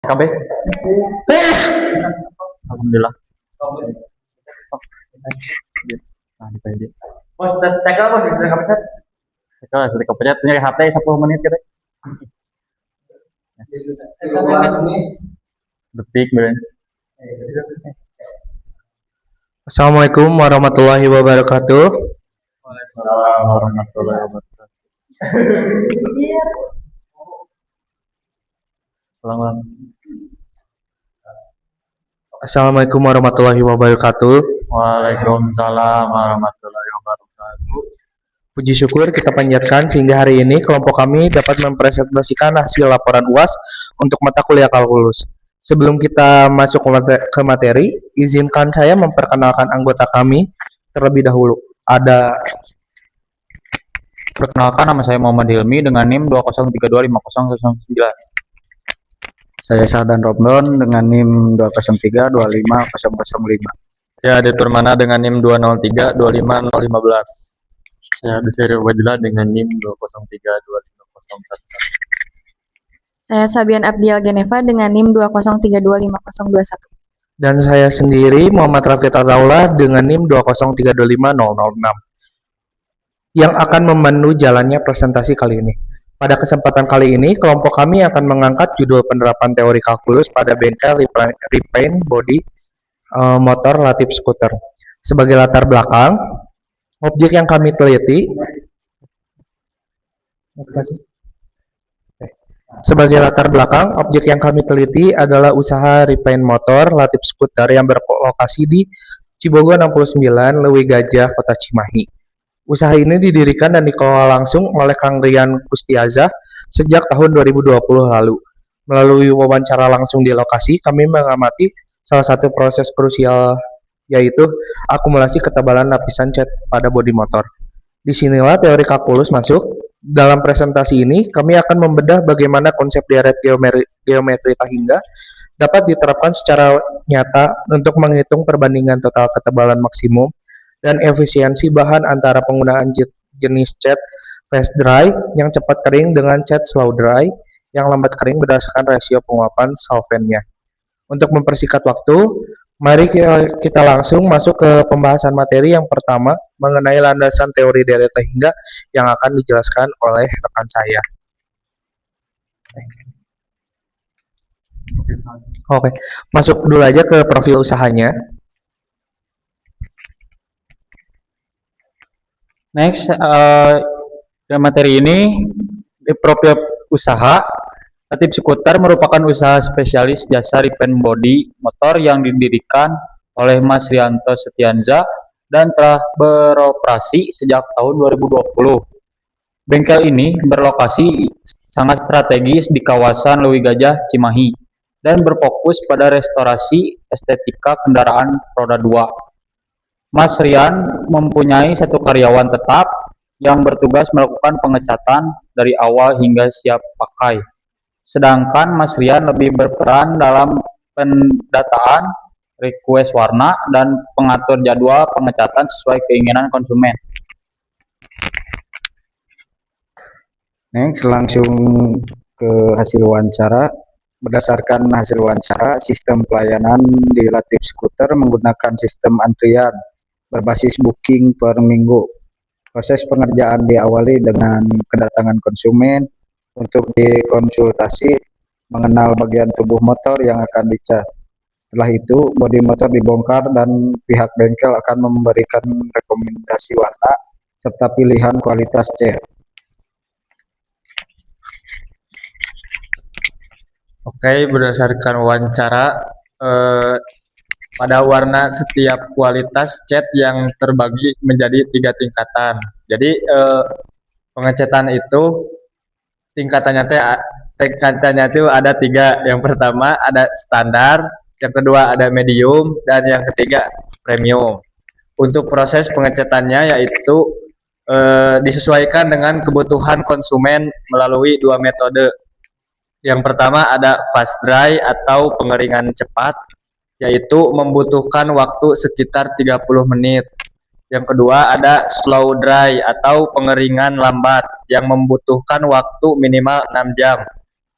KB. Alhamdulillah. Nah, di PD. Bos, cek apa di sana kapan? Setelah sudah kepencet nyari HP 10 menit gitu. Detik beren. Assalamualaikum warahmatullahi wabarakatuh. Waalaikumsalam warahmatullahi wabarakatuh. Ulang. Assalamualaikum warahmatullahi wabarakatuh. Waalaikumsalam warahmatullahi wabarakatuh. Puji syukur kita panjatkan sehingga hari ini kelompok kami dapat mempresentasikan hasil laporan UAS untuk mata kuliah kalkulus. Sebelum kita masuk ke materi, izinkan saya memperkenalkan anggota kami terlebih dahulu. Perkenalkan, nama saya Muhammad Hilmi dengan NIM 2032509. Saya Sahdan Romdon dengan NIM 2032505. Saya Adit Permana dengan NIM 203-25015. Saya Desiri Ubadillah dengan NIM 203-25011. Saya Sabian Abdiel Geneva dengan NIM 2032501. Dan saya sendiri Muhammad Rafiq Ataullah dengan NIM 203250006 yang akan memandu jalannya presentasi kali ini. Pada kesempatan kali ini, kelompok kami akan mengangkat judul penerapan teori kalkulus pada bengkel repaint body motor Latif skuter. Sebagai latar belakang, objek yang kami teliti adalah usaha repaint motor Latif skuter yang berlokasi di Cibogo 69, Leuwi Gajah, Kota Cimahi. Usaha ini didirikan dan dikelola langsung oleh Kang Rian Kustiazah sejak tahun 2020 lalu. Melalui wawancara langsung di lokasi, kami mengamati salah satu proses krusial, yaitu akumulasi ketebalan lapisan cat pada bodi motor. Disinilah teori kalkulus masuk. Dalam presentasi ini, kami akan membedah bagaimana konsep deret geometri Tahingga dapat diterapkan secara nyata untuk menghitung perbandingan total ketebalan maksimum dan efisiensi bahan antara penggunaan jenis cat fast dry yang cepat kering dengan cat slow dry yang lambat kering berdasarkan rasio penguapan solventnya. Untuk mempersingkat waktu, mari kita langsung masuk ke pembahasan materi yang pertama mengenai landasan teori deret Tahingga yang akan dijelaskan oleh rekan saya. Oke, masuk dulu aja ke profil usahanya. Next, materi ini di profil usaha. Latif Skuter merupakan usaha spesialis jasa repaint body motor yang didirikan oleh Mas Rianto Setianza dan telah beroperasi sejak tahun 2020. Bengkel ini berlokasi sangat strategis di kawasan Leuwi Gajah, Cimahi, dan berfokus pada restorasi estetika kendaraan roda 2. Mas Rian mempunyai satu karyawan tetap yang bertugas melakukan pengecatan dari awal hingga siap pakai. Sedangkan Mas Rian lebih berperan dalam pendataan, request warna, dan pengatur jadwal pengecatan sesuai keinginan konsumen. Next, langsung ke hasil wawancara. Berdasarkan hasil wawancara, sistem pelayanan di Latif Skuter menggunakan sistem antrian berbasis booking per minggu. Proses pengerjaan diawali dengan kedatangan konsumen untuk dikonsultasi mengenal bagian tubuh motor yang akan dicat. Setelah itu, bodi motor dibongkar dan pihak bengkel akan memberikan rekomendasi warna serta pilihan kualitas cat. Oke, berdasarkan wawancara, pada warna setiap kualitas cat yang terbagi menjadi 3 tingkatan. Jadi pengecatan itu tingkatannya itu ada 3. Yang pertama ada standar, yang kedua ada medium, dan yang ketiga premium. Untuk proses pengecatannya yaitu disesuaikan dengan kebutuhan konsumen melalui 2 metode. Yang pertama ada fast dry atau pengeringan cepat, yaitu membutuhkan waktu sekitar 30 menit. Yang kedua ada slow dry atau pengeringan lambat yang membutuhkan waktu minimal 6 jam.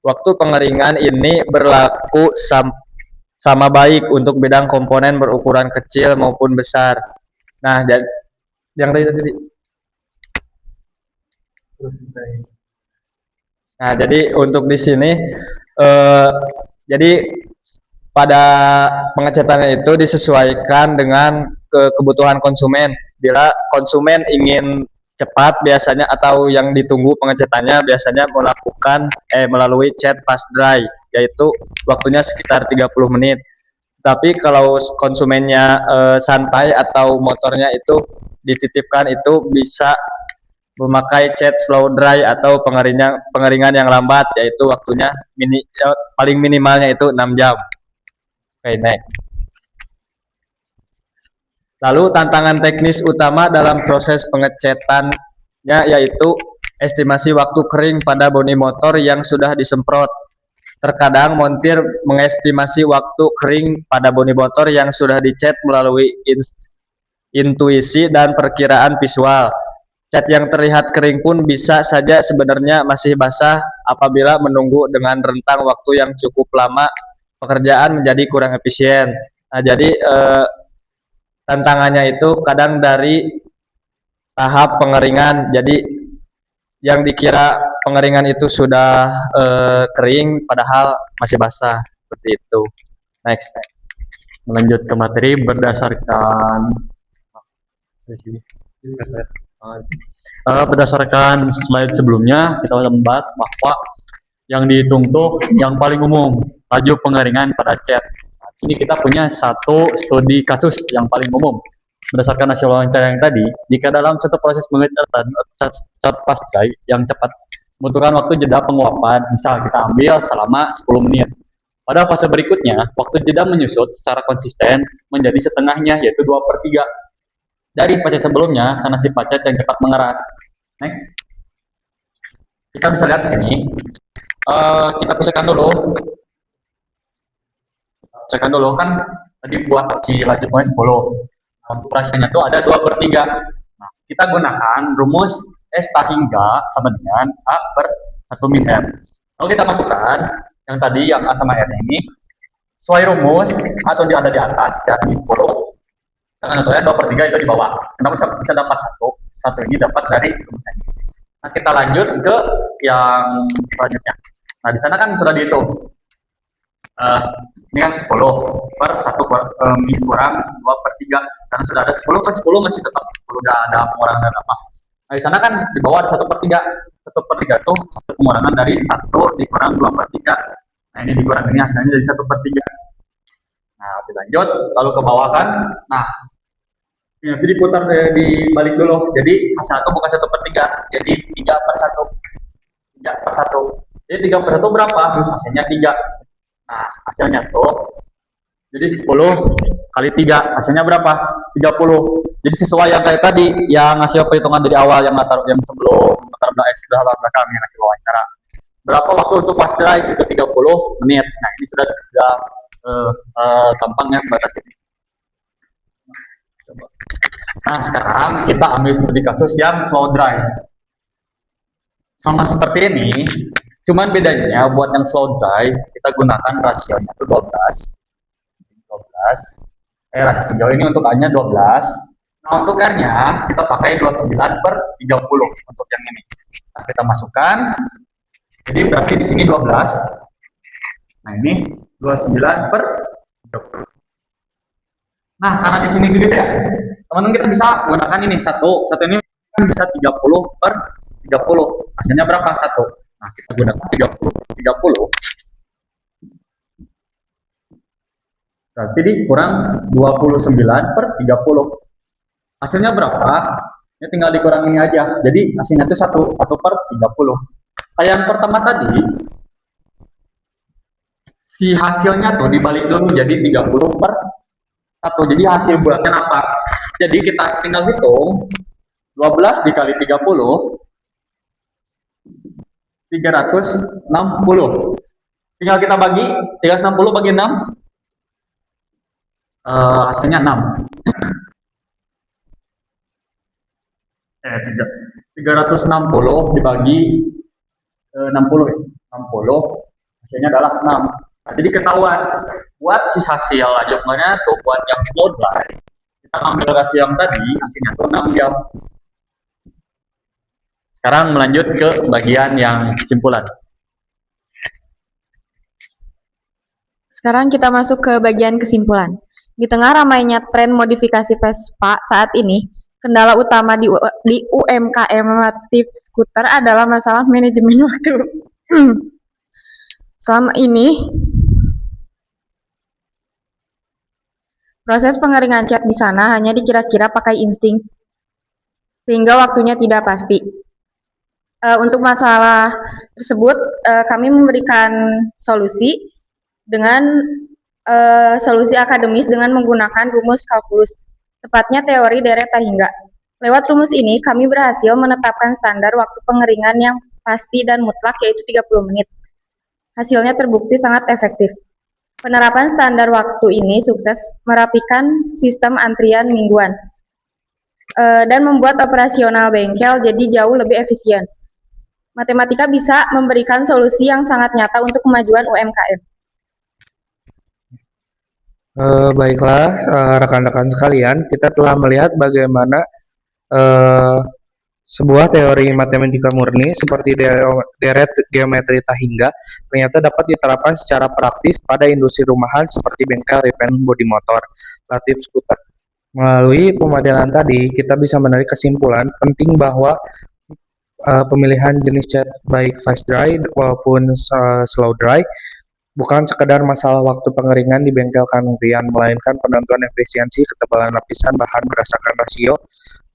Waktu pengeringan ini berlaku sama baik untuk bidang komponen berukuran kecil maupun besar. Nah, yang tadi. Nah, jadi untuk di sini eh, jadi pada pengecatannya itu disesuaikan dengan kebutuhan konsumen. Bila konsumen ingin cepat biasanya atau yang ditunggu pengecatannya biasanya melalui chat fast dry, yaitu waktunya sekitar 30 menit. Tapi kalau konsumennya santai atau motornya itu dititipkan, itu bisa memakai cat slow dry atau pengeringan yang lambat, yaitu waktunya paling minimalnya itu 6 jam. Oke, next. Lalu tantangan teknis utama dalam proses pengecatannya yaitu estimasi waktu kering pada bodi motor yang sudah disemprot. Terkadang montir mengestimasi waktu kering pada bodi motor yang sudah dicat melalui intuisi dan perkiraan visual. Cat yang terlihat kering pun bisa saja sebenarnya masih basah. Apabila menunggu dengan rentang waktu yang cukup lama, pekerjaan menjadi kurang efisien. Nah, jadi tantangannya itu kadang dari tahap pengeringan. Jadi yang dikira pengeringan itu sudah kering, padahal masih basah, seperti itu. Next. Melanjut ke materi berdasarkan slide sebelumnya, kita sudah membahas bahwa yang dihitung tuh yang paling umum, laju pengeringan pada cat. Nah, sini kita punya satu studi kasus yang paling umum. Berdasarkan hasil wawancara yang tadi, jika dalam satu proses pengecatan cat fast dry yang cepat membutuhkan waktu jeda penguapan, misal kita ambil selama 10 menit. Pada fase berikutnya, waktu jeda menyusut secara konsisten menjadi setengahnya, yaitu 2/3 dari fase sebelumnya karena sifat cat yang cepat mengeras. Next. Kita bisa lihat di sini. Kita pisahkan dulu kan tadi buat si laju 10. Untuk rasionya itu ada 2/3. Nah, kita gunakan rumus S hingga sama dengan A per 1 min R. Lalu kita masukkan yang tadi yang A sama R ini sesuai rumus atau ada di atas dari 10. Karena contohnya 2/3 itu di bawah. Kenapa bisa dapat satu ini dapat dari rumus ini. Nah, kita lanjut ke yang selanjutnya. Nah, di sana kan sudah dihitung. Ini kan 10 per 1 kurang 2/3. Di sana sudah ada 10 per 10 masih tetap 10, nggak ada pengurangan dan apa. Nah, di sana kan di bawah ada 1/3. 1/3 itu pengurangan dari 1 dikurang 2/3. Nah, ini dikurang ini hasilnya jadi 1/3. Nah, dilanjut lalu ke bawah kan. Nah, ini diputar dibalik dulu. Jadi hasil itu bukan 1/3, jadi 3/1. 3/1. Jadi 3/1 berapa? Hasilnya 3. Nah, hasilnya tuh jadi 10 kali 3, hasilnya berapa? 30. Jadi sesuai yang kayak tadi, yang hasil perhitungan dari awal yang sebelum latar belakang yang hasil wawancara. Berapa waktu untuk fast dry? Itu 30 menit. Nah, ini sudah gampangnya batas ini. Coba. Nah, sekarang kita ambil studi kasus yang slow dry. Sama seperti ini, cuman bedanya buat yang slow dry kita gunakan rasionya itu 12. Rasio ini untuk A-nya 12. Nah, untuk R-nya kita pakai 29/30 untuk yang ini. Nah, kita masukkan. Jadi berarti di sini 12. Nah, ini 29/30. Nah, karena di sini gede ya, teman-teman kita bisa gunakan ini satu ini kan bisa 30/30. Hasilnya berapa? 1. Nah, kita gunakan 30. Berarti dikurang 29/30. Hasilnya berapa? Ini tinggal dikurang ini aja. Jadi hasilnya itu 1/30. Kayak yang pertama tadi, si hasilnya tuh dibalik dulu jadi 30/1. Jadi hasil bulatnya apa? Jadi kita tinggal hitung 12 dikali 30, 360. Tinggal kita bagi 360 bagi 6. Hasilnya 6. 360 dibagi 60 ya. 60 hasilnya adalah 6. Nah, jadi ketahuan buat si hasil ajakannya tuh buat yang slow dry kita ambil rasio yang tadi hasilnya tuh 6 jam. Sekarang melanjut ke bagian yang kesimpulan. Sekarang kita masuk ke bagian kesimpulan. Di tengah ramainya tren modifikasi Vespa saat ini, kendala utama di UMKM Latif Skuter adalah masalah manajemen waktu. Selama ini, proses pengeringan cat di sana hanya dikira-kira pakai insting, sehingga waktunya tidak pasti. Untuk masalah tersebut, kami memberikan solusi dengan solusi akademis dengan menggunakan rumus kalkulus, tepatnya teori deret hingga. Lewat rumus ini, kami berhasil menetapkan standar waktu pengeringan yang pasti dan mutlak, yaitu 30 menit. Hasilnya terbukti sangat efektif. Penerapan standar waktu ini sukses merapikan sistem antrian mingguan dan membuat operasional bengkel jadi jauh lebih efisien. Matematika bisa memberikan solusi yang sangat nyata untuk kemajuan UMKM. Baiklah, rekan-rekan sekalian, kita telah melihat bagaimana sebuah teori matematika murni seperti deret geometri Tahingga ternyata dapat diterapkan secara praktis pada industri rumahan seperti bengkel repaint bodi motor, Latif skuter. Melalui pemadelan tadi, kita bisa menarik kesimpulan penting bahwa pemilihan jenis cat baik fast dry maupun slow dry bukan sekedar masalah waktu pengeringan di bengkel kanurian, melainkan penentuan efisiensi ketebalan lapisan bahan berdasarkan rasio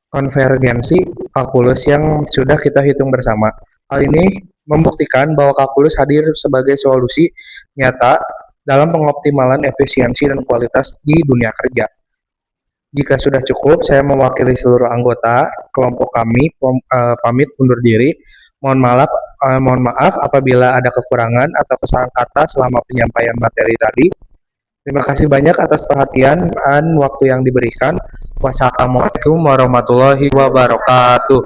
konvergensi kalkulus yang sudah kita hitung bersama. Hal ini membuktikan bahwa kalkulus hadir sebagai solusi nyata dalam pengoptimalan efisiensi dan kualitas di dunia kerja. Jika sudah cukup, saya mewakili seluruh anggota kelompok kami pamit undur diri. Mohon maaf apabila ada kekurangan atau kesalahan kata selama penyampaian materi tadi. Terima kasih banyak atas perhatian dan waktu yang diberikan. Wassalamualaikum warahmatullahi wabarakatuh.